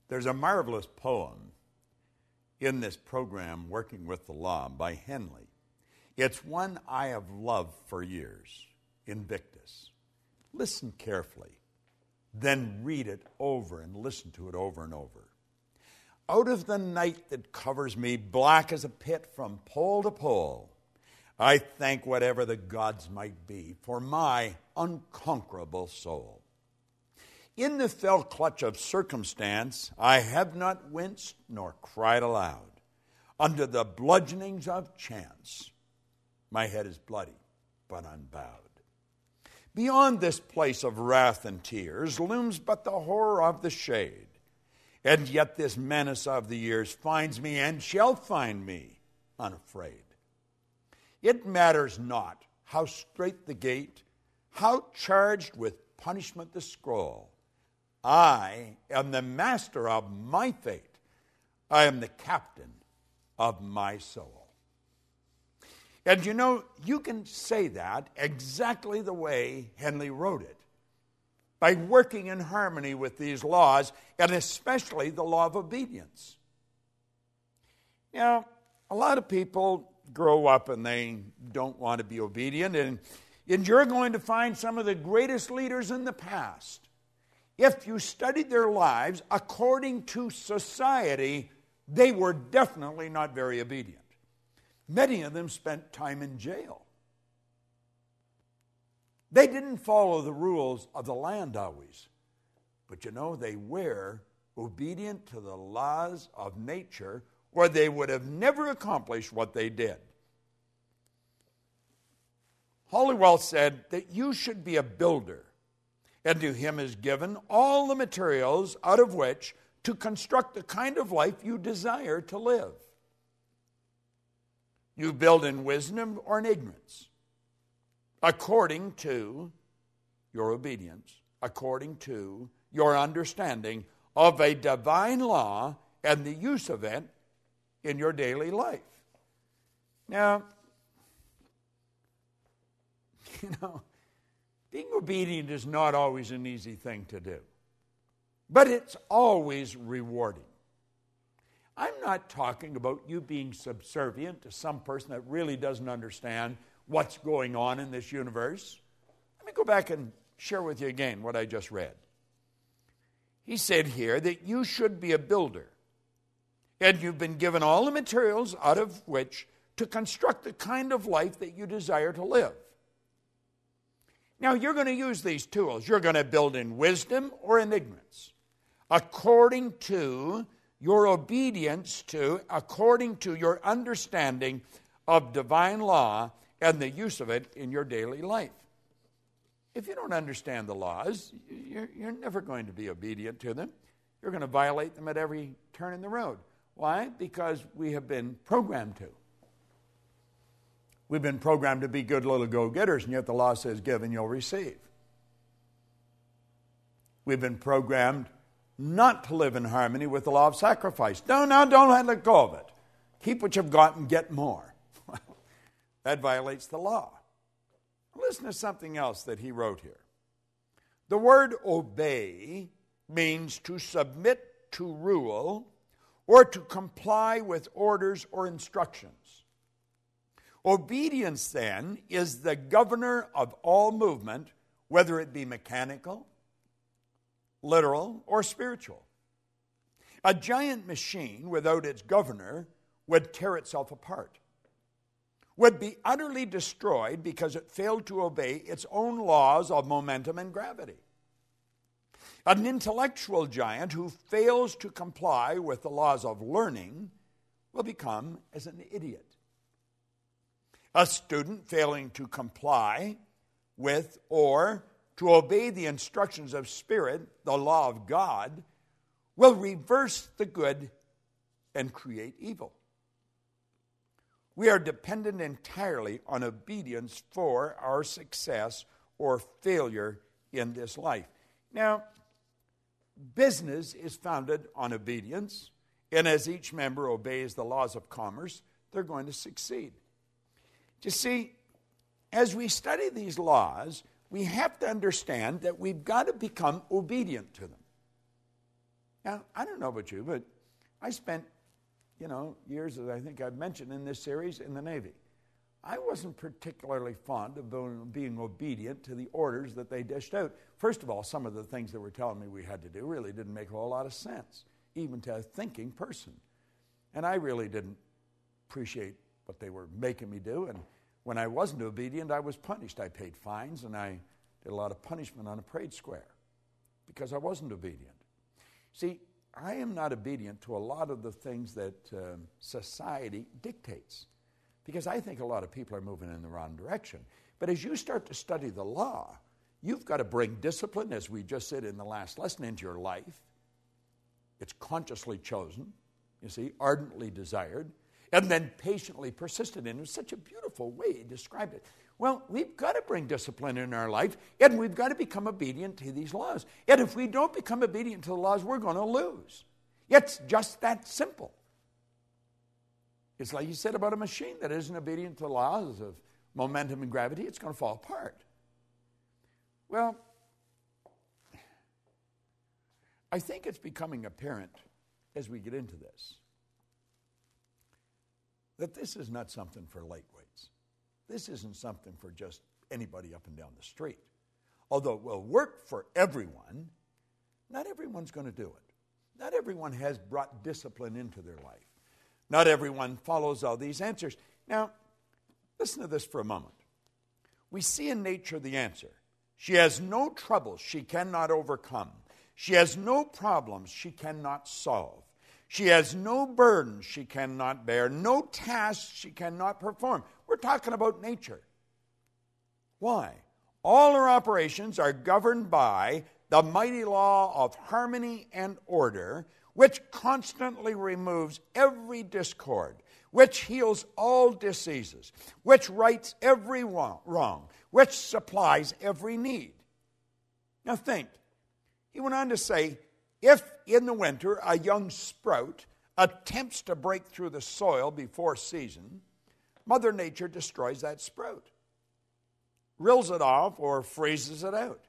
There's a marvelous poem in this program, Working with the Law, by Henley. It's one I have loved for years, Invictus. Listen carefully, then read it over and listen to it over and over. Out of the night that covers me, black as a pit from pole to pole, I thank whatever the gods might be for my unconquerable soul. In the fell clutch of circumstance, I have not winced nor cried aloud. Under the bludgeonings of chance, my head is bloody but unbowed. Beyond this place of wrath and tears looms but the horror of the shade. And yet this menace of the years finds me and shall find me unafraid. It matters not how strait the gate, how charged with punishment the scroll. I am the master of my fate. I am the captain of my soul. And you know, you can say that exactly the way Henley wrote it, by working in harmony with these laws, and especially the law of obedience. You know, a lot of people grow up and they don't want to be obedient, and you're going to find some of the greatest leaders in the past. If you studied their lives according to society, they were definitely not very obedient. Many of them spent time in jail. They didn't follow the rules of the land always. But you know, they were obedient to the laws of nature, or they would have never accomplished what they did. Halliwell said that you should be a builder, and to him is given all the materials out of which to construct the kind of life you desire to live. You build in wisdom or in ignorance, according to your obedience, according to your understanding of a divine law and the use of it in your daily life. Now, you know, being obedient is not always an easy thing to do, but it's always rewarding. I'm not talking about you being subservient to some person that really doesn't understand what's going on in this universe. Let me go back and share with you again what I just read. He said here that you should be a builder, and you've been given all the materials out of which to construct the kind of life that you desire to live. Now, you're going to use these tools. You're going to build in wisdom or in ignorance, according to your obedience to, according to your understanding of divine law and the use of it in your daily life. If you don't understand the laws, you're never going to be obedient to them. You're going to violate them at every turn in the road. Why? Because we have been programmed to. We've been programmed to be good little go-getters, and yet the law says, give and you'll receive. We've been programmed not to live in harmony with the law of sacrifice. Don't let go of it. Keep what you've got and get more. That violates the law. Listen to something else that he wrote here. The word obey means to submit to rule or to comply with orders or instructions. Obedience, then, is the governor of all movement, whether it be mechanical, literal, or spiritual. A giant machine without its governor would tear itself apart, would be utterly destroyed because it failed to obey its own laws of momentum and gravity. An intellectual giant who fails to comply with the laws of learning will become as an idiot. A student failing to comply with or to obey the instructions of Spirit, the law of God, will reverse the good and create evil. We are dependent entirely on obedience for our success or failure in this life. Now, business is founded on obedience, and as each member obeys the laws of commerce, they're going to succeed. You see, as we study these laws, we have to understand that we've got to become obedient to them. Now, I don't know about you, but I spent, years, as I think I've mentioned in this series, in the Navy. I wasn't particularly fond of being obedient to the orders that they dished out. First of all, some of the things they were telling me we had to do really didn't make a whole lot of sense, even to a thinking person. And I really didn't appreciate what they were making me do. And when I wasn't obedient, I was punished. I paid fines, and I did a lot of punishment on a parade square because I wasn't obedient. See, I am not obedient to a lot of the things that society dictates, because I think a lot of people are moving in the wrong direction. But as you start to study the law, you've got to bring discipline, as we just said in the last lesson, into your life. It's consciously chosen, you see, ardently desired, and then patiently persisted in. It was such a beautiful way he described it. Well, we've got to bring discipline in our life, and we've got to become obedient to these laws. And if we don't become obedient to the laws, we're going to lose. It's just that simple. It's like you said about a machine that isn't obedient to the laws of momentum and gravity, it's going to fall apart. Well, I think it's becoming apparent as we get into this that this is not something for lightweights. This isn't something for just anybody up and down the street. Although it will work for everyone, not everyone's going to do it. Not everyone has brought discipline into their life. Not everyone follows all these answers. Now, listen to this for a moment. We see in nature the answer. She has no troubles she cannot overcome. She has no problems she cannot solve. She has no burdens she cannot bear, no tasks she cannot perform. We're talking about nature. Why? All her operations are governed by the mighty law of harmony and order, which constantly removes every discord, which heals all diseases, which rights every wrong, which supplies every need. Now think, he went on to say, if in the winter a young sprout attempts to break through the soil before season, Mother Nature destroys that sprout, rills it off, or freezes it out.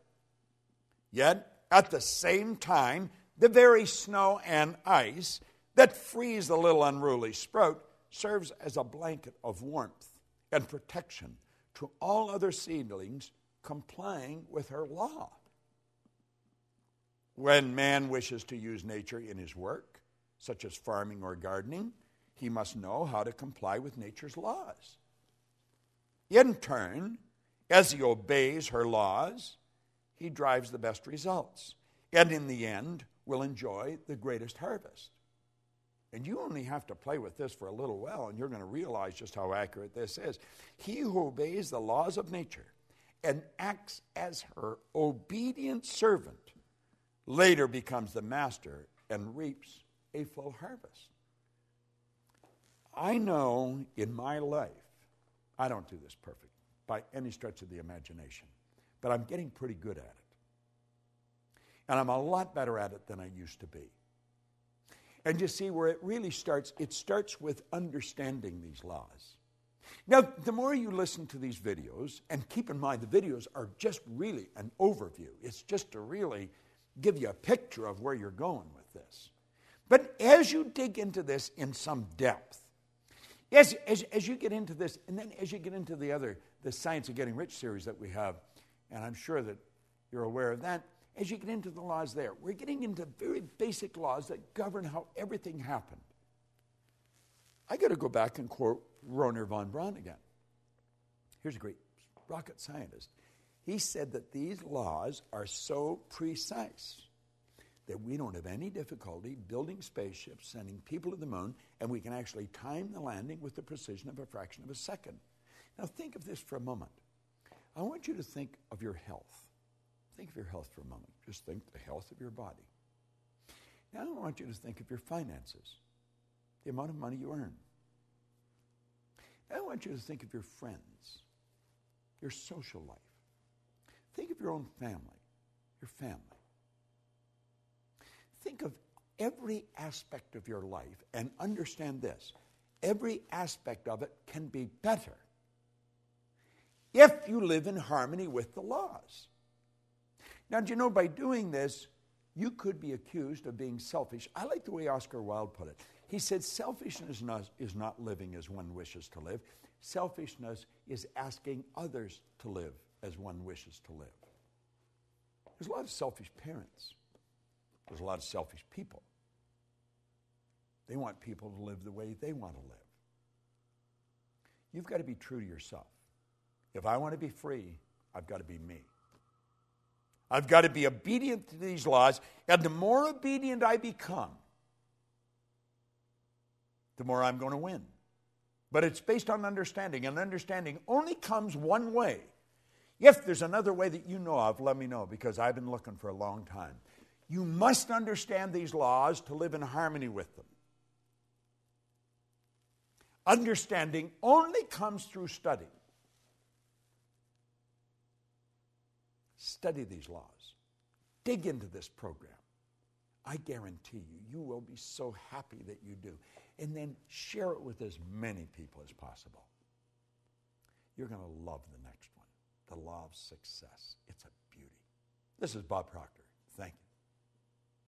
Yet, at the same time, the very snow and ice that freeze the little unruly sprout serves as a blanket of warmth and protection to all other seedlings complying with her law. When man wishes to use nature in his work, such as farming or gardening, he must know how to comply with nature's laws. In turn, as he obeys her laws, he drives the best results, and in the end will enjoy the greatest harvest. And you only have to play with this for a little while, and you're going to realize just how accurate this is. He who obeys the laws of nature and acts as her obedient servant later becomes the master and reaps a full harvest. I know in my life, I don't do this perfect by any stretch of the imagination, but I'm getting pretty good at it. And I'm a lot better at it than I used to be. And you see where it really starts, it starts with understanding these laws. Now, the more you listen to these videos, and keep in mind the videos are just really an overview. It's just to really give you a picture of where you're going with this. But as you dig into this in some depth, as you get into this, and then as you get into the Science of Getting Rich series that we have, and I'm sure that you're aware of that, as you get into the laws there, we're getting into very basic laws that govern how everything happened. I got to go back and quote Wernher von Braun again. Here's a great rocket scientist. He said that these laws are so precise that we don't have any difficulty building spaceships, sending people to the moon, and we can actually time the landing with the precision of a fraction of a second. Now think of this for a moment. I want you to think of your health. Think of your health for a moment. Just think the health of your body. Now I want you to think of your finances, the amount of money you earn. Now I want you to think of your friends, your social life. Think of your own family, your family. Think of every aspect of your life and understand this. Every aspect of it can be better if you live in harmony with the laws. Now, do you know, by doing this, you could be accused of being selfish. I like the way Oscar Wilde put it. He said, selfishness is not living as one wishes to live. Selfishness is asking others to live as one wishes to live. There's a lot of selfish parents. There's a lot of selfish people. They want people to live the way they want to live. You've got to be true to yourself. If I want to be free, I've got to be me. I've got to be obedient to these laws, and the more obedient I become, the more I'm going to win. But it's based on understanding, and understanding only comes one way. If there's another way that you know of, let me know, because I've been looking for a long time. You must understand these laws to live in harmony with them. Understanding only comes through study. Study these laws. Dig into this program. I guarantee you, you will be so happy that you do. And then share it with as many people as possible. You're going to love the next one. The law of success. It's a beauty. This is Bob Proctor. Thank you.